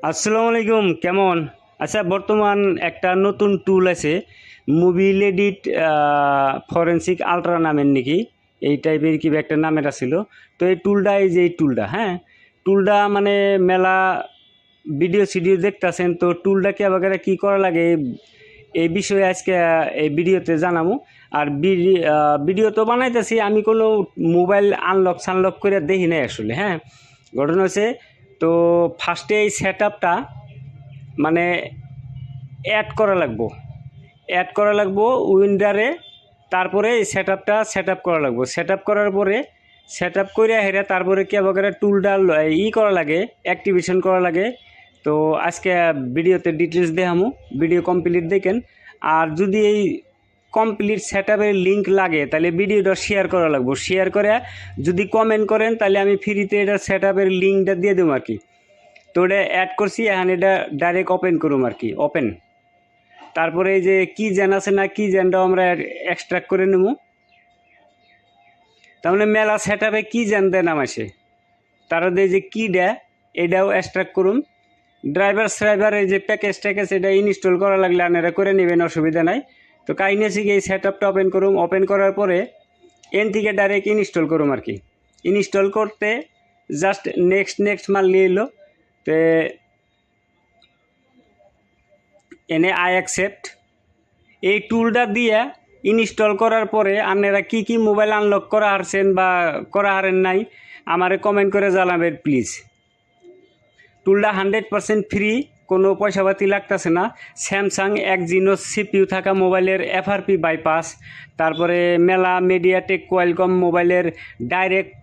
আসসালামু আলাইকুম, কেমন? আচ্ছা, বর্তমান একটা নতুন টুল আছে, মুভিল এডিট ফরেন্সিক আলট্রা নামের নাকি, এই টাইপের কি একটা নামের আছিল। তো এই টুলটা, এই যে এই টুলটা, হ্যাঁ, টুলটা মানে মেলা ভিডিও সিডিও দেখতেছেন। তো টুলটা কে আবার কি করা লাগে এই বিষয়ে আজকে এই ভিডিওতে জানাবো। আর ভিডিও তো বানাইতেছি, আমি কোনো মোবাইল আনলক সানলক করে দেখি নাই আসলে। হ্যাঁ, ঘটনা হচ্ছে, তো ফার্স্টে এই সেট আপটা মানে অ্যাড করা লাগবো, উইন্ডারে। তারপরে এই সেট আপ করা লাগবো। সেট আপ করার পরে সেট আপ করে হেরে তারপরে কি আবার টুলটা করা লাগে, অ্যাক্টিভেশন করা লাগে। তো আজকে ভিডিওতে ডিটেলস দেখামু, ভিডিও কমপ্লিট দেখেন। আর যদি এই কমপ্লিট সেট আপের লিঙ্ক লাগে তাহলে ভিডিওটা শেয়ার করা লাগবো। শেয়ার করে যদি কমেন্ট করেন তাহলে আমি ফ্রিতে এটা সেট আপের লিঙ্কটা দিয়ে দেবো আর কি। তো এটা অ্যাড করছি, এখন এটা ডাইরেক্ট ওপেন করুম আর কি। ওপেন, তারপরে এই যে কি জেন আছে না, কি জেনটাও আমরা এক্সট্রাক্ট করে নেব। তার মানে মেলা সেট আপে কি জেন দেয় নাম আসে, তার এই যে কি দেয় এটাও এক্সট্রাক্ট করুন। ড্রাইভার এই যে প্যাকেজ ট্যাকেজ এটা ইনস্টল করা লাগলে আপনারা করে নেবেন, অসুবিধা নাই। তো কাহিনী আছে কি, এই সেট আপটা ওপেন করুন। ওপেন করার পরে এন থেকে ডাইরেক্ট ইনস্টল করুম আর কি। ইনস্টল করতে জাস্ট নেক্সট মারলে এলো। তো এনে আই অ্যাকসেপ্ট এই টুলটা দিয়ে ইনস্টল করার পরে আপনারা কি কি মোবাইল আনলক করা হারছেন বা করা হারেন নাই আমারে কমেন্ট করে জানাবেন প্লিজ। টুলটা 100% ফ্রি, কোনো পয়সাপাতি লাগতেছে না। স্যামসাং এক্সিনোস সিপিইউ থাকা মোবাইলের এফআরপি বাইপাস, তারপরে মেলা মিডিয়াটেক কোয়ালকম মোবাইলের ডাইরেক্ট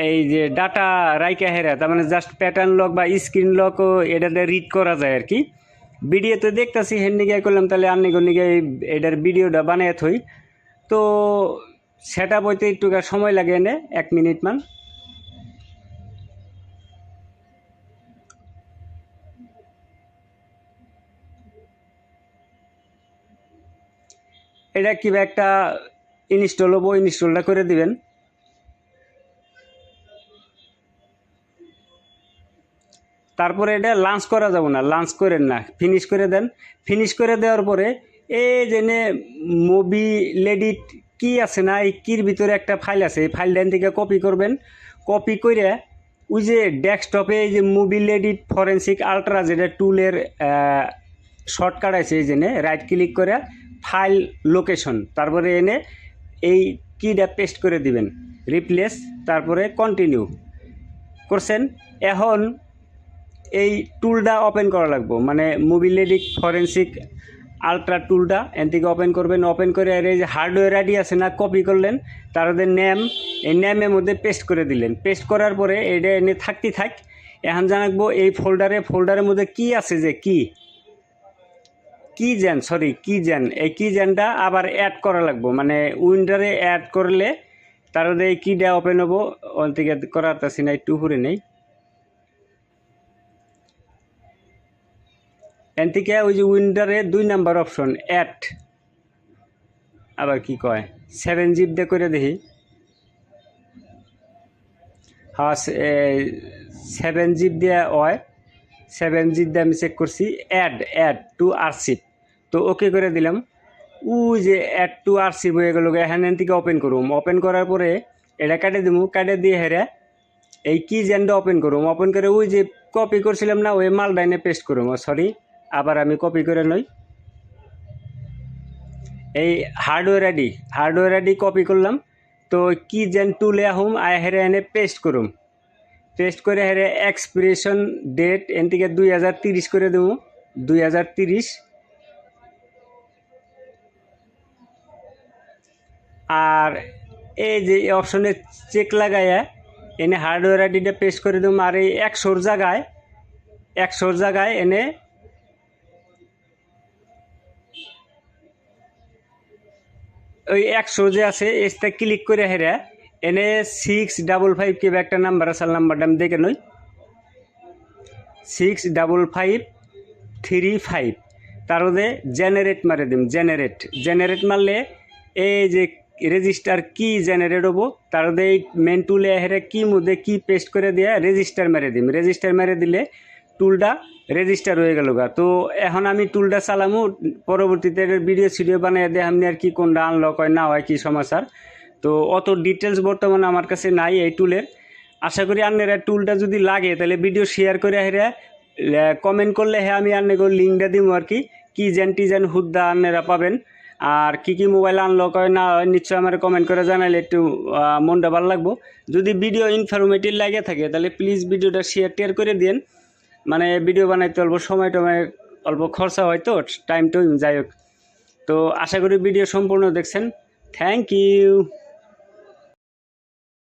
এই যে ডাটা রাইকা হেরা, তার মানে জাস্ট প্যাটার্ন লক বা স্ক্রিন লকও এটাতে রিড করা যায় আর কি। ভিডিওতে দেখতেছি হ্যান্ডিগাই করলাম, তাহলে আপনি গনিকে এটার ভিডিওটা বানিয়ে থই। তো সেট আপ হইতে একটু সময় লাগে, এনে 1 মিনিট মান। এটা কিবা একটা ইনস্টল হবো, ইনস্টলটা করে দিবেন। তারপরে এটা লাঞ্চ করা যাব না, লাঞ্চ করেন না, ফিনিশ করে দেন। ফিনিশ করে দেওয়ার পরে এই জেনে মুভি লেডিট কি আছে না, এই কির ভিতরে একটা ফাইল আছে, এই ফাইলটা থেকে কপি করবেন। কপি করে ওই যে ডেস্কটপে এই যে মুভি লেডিট ফরেন্সিক আলট্রা যেটা টুলের শর্টকাট আছে, এই জেনে রাইট ক্লিক করে ফাইল লোকেশন, তারপরে এনে এই কিটা পেস্ট করে দিবেন, রিপ্লেস, তারপরে কন্টিনিউ করছেন। এখন এই টুলটা ওপেন করা লাগবো, মানে মুভি লেডিক ফরেন্সিক আলট্রা টুলটা এন থেকে ওপেন করবেন। ওপেন করে এই যে হার্ডওয়্যার আইডি আছে না, কপি করলেন, তার নেম, এই নেমের মধ্যে পেস্ট করে দিলেন। পেস্ট করার পরে এটা এনে থাকতে থাক। এখন জানাবো এই ফোল্ডারের মধ্যে কি আছে, যে কি জেন, এই কি জেনটা আবার অ্যাড করা লাগবো, মানে উইন্ডারে অ্যাড করলে তার এই কিটা ওপেন হবো। ওন থেকে করাতেছি না, একটু উপরে নেই। এন থেকে ওই যে উইন্ডারে 2 নাম্বার অপশন অ্যাড, আবার কি কয় 7 জিপ দিয়ে করে দেখি। হ্যাঁ, 7 জিপ দিয়ে হয়, 7 জিপ দিয়ে আমি চেক করছি। অ্যাড টু আরসিপ, তো ওকে করে দিলাম। ওই যে অ্যাড টু আরসিপ হয়ে গেল। এখান থেকে ওপেন করুম। ওপেন করার পরে এটা কাটে দিব, কাটে দিয়ে হেরে এই কি জেনটা ওপেন করুম। ওপেন করে ওই যে কপি করছিলাম না, ওই মালটা এনে পেস্ট করুম। সরি, আবার আমি কপি করে নই। এই হার্ডওয়্যার আইডি কপি করলাম। তো কি জেন টুলে আহুম আয় হেরে এনে পেস্ট করুম। পেস্ট করে হেরে এক্সপিরেশন ডেট এন থেকে 2030 করে দেবো, 2030। আর এই যে অপশনে চেক লাগাইয়া এনে হার্ডওয়্যার আইডিটা পেস্ট করে দেবো। আর এই 100 জায়গায় এনে ওই 100 যে আছে এসটা ক্লিক করে হেরে এনে 655 কি একটা নাম্বার আছে, নাম্বারটা আমি দেখে নই, 65535। তার মধ্যে জেনারেট মারে দিম। জেনারেট মারলে এই যে রেজিস্টার কি জেনারেট হবো, তার মধ্যে এই মেন টুলে হেরে কি মধ্যে কি পেস্ট করে দিয়ে রেজিস্টার মেরে দিম। রেজিস্টার মেরে দিলে টুলটা রেজিস্টার হয়ে গেল গা। তো এখন আমি টুলটা চালামু, পরবর্তীতে ভিডিও সিডিও বানিয়ে দিয়ে আমি আর কি কোনটা আনলক হয় না হয় কি সমাচার। তো অত ডিটেলস বর্তমানে আমার কাছে নাই এই টুলের। আশা করি আপনারা টুলটা যদি লাগে তাহলে ভিডিও শেয়ার করে হেরে কমেন্ট করলে হ্যাঁ আমি আপনাকে লিঙ্কটা দিব আর কি, কি যেন হুদ্দা আপনারা পাবেন। আর কি মোবাইল আনলক হয় না হয় নিশ্চয়ই আমার কমেন্ট করে জানাইলে একটু মনটা ভালো লাগবো। যদি ভিডিও ইনফরমেটিভ লাগে থাকে তাহলে প্লিজ ভিডিওটা শেয়ার করে দিন। মানে ভিডিও বানাইতে অল্প সময় টময় অল্প খরচা হয় তো, টাইম যাই হোক। তো আশা করি ভিডিও সম্পূর্ণ দেখছেন। Thank you.